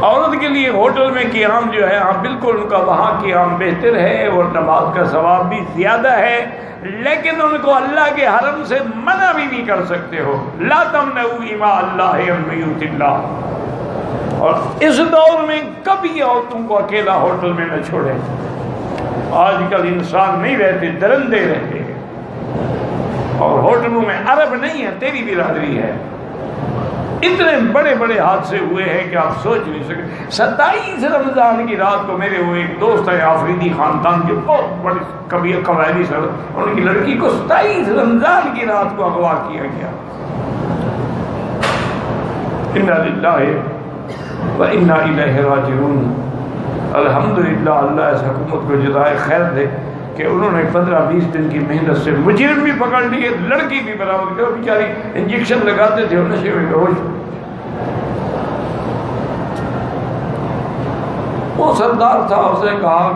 عورت کے لیے ہوٹل میں قیام جو ہے ہاں بالکل ان کا وہاں قیام بہتر ہے اور نماز کا ثواب بھی زیادہ ہے، لیکن ان کو اللہ کے حرم سے منع بھی نہیں کر سکتے ہو، لا تمنعوا اماء اللہ عن بیوت اللہ۔ اور اس دور میں کبھی عورتوں کو اکیلا ہوٹل میں نہ چھوڑے۔ آج کل انسان نہیں رہتے، درندے رہتے ہیں، اور ہوٹلوں میں عرب نہیں ہے، تیری برادری ہے۔ اتنے بڑے بڑے حادثے ہوئے ہیں کہ آپ سوچ نہیں سکتے۔ 27 رمضان کی رات کو میرے وہ ایک دوست ہے آفریدی خاندان کے، بہت بڑے کبھی قبائلی سر، ان کی لڑکی کو 27 رمضان کی رات کو اغوا کیا گیا۔ انا للہ و انا الیہ راجعون۔ الحمدللہ اللہ اس حکومت کو جزائے خیر دے کہ انہوں نے 15-20 دن کی محنت سے مجرم بھی پکڑ لیے، لڑکی بھی برابر کر، بیچاری انجیکشن لگاتے تھے اور نشے میں بے ہوش۔ وہ سردار تھا، اس نے کہا،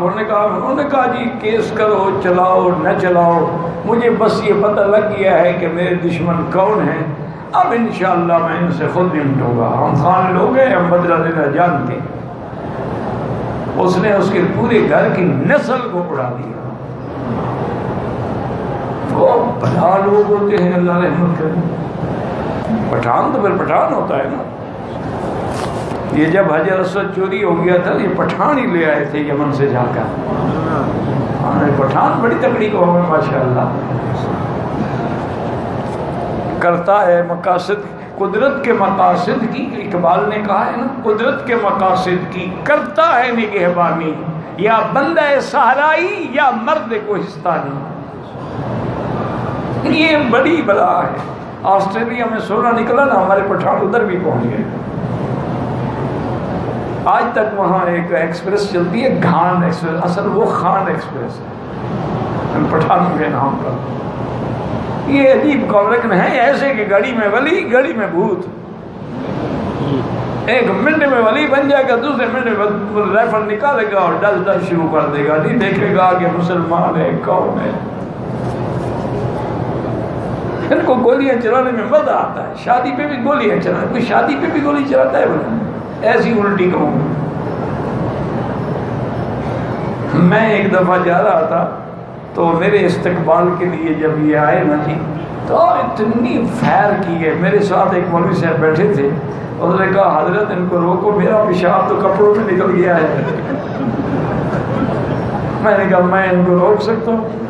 انہوں نے کہا جی کیس کرو، چلاؤ نہ چلاؤ، مجھے بس یہ پتہ لگ گیا ہے کہ میرے دشمن کون ہیں، اب انشاءاللہ میں ان سے خود نمٹوں گا، ہم خان لوگ ہیں، ہم بدلہ لینا جانتے ہیں۔ اس نے اس کے پورے گھر کی نسل کو اڑا دیا۔ وہ بھلا لوگ ہوتے ہیں، اللہ رحمت کرے۔ پٹھان تو پھر پٹھان ہوتا ہے نا۔ یہ جب حجر اسود چوری ہو گیا تھا، یہ پٹھان ہی لے آئے تھے یمن سے جا کر۔ پٹھان بڑی تکڑی قوم ہے ماشاءاللہ، کرتا ہے مقاصد، قدرت کے مقاصد کی، اقبال نے کہا ہے نا، قدرت کے مقاصد کی کرتا ہے نگہبانی، یا بندہ صحرائی یا مرد کوہستانی۔ یہ بڑی بلا ہے۔ آسٹریلیا میں سونا نکلا نا، ہمارے پٹھان ادھر بھی پہنچ گئے۔ آج تک وہاں ایک ایکسپریس چلتی ہے، گھان ایکسپریس، اصل وہ خان ایکسپریس ہے پٹھانوں کے نام پر۔ یہ عجیب قوم، لیکن ہے ایسے کہ گاڑی میں ولی، گاڑی میں بھوت۔ ایک منٹ میں ولی بن جائے گا، دوسرے منٹ میں رائفل نکالے گا اور ڈل ڈل شروع کر دے گا، نہیں دیکھے گا کہ مسلمان ہے کون ہے۔ ان کو گولیاں چلانے میں مزہ آتا ہے، شادی پہ بھی گولیاں چلانے، کوئی شادی پہ بھی گولی چلاتا ہے بنا، ایسی الٹی کہوں۔ میں ایک دفعہ جا رہا تھا تو میرے استقبال کے لیے جب یہ آئے نا جی، تو اتنی فیر کی ہے۔ میرے ساتھ ایک مولوی صاحب بیٹھے تھے، انہوں نے کہا حضرت ان کو روکو، میرا پیشاب تو کپڑوں میں نکل گیا ہے۔ میں نے کہا میں ان کو روک سکتا ہوں؟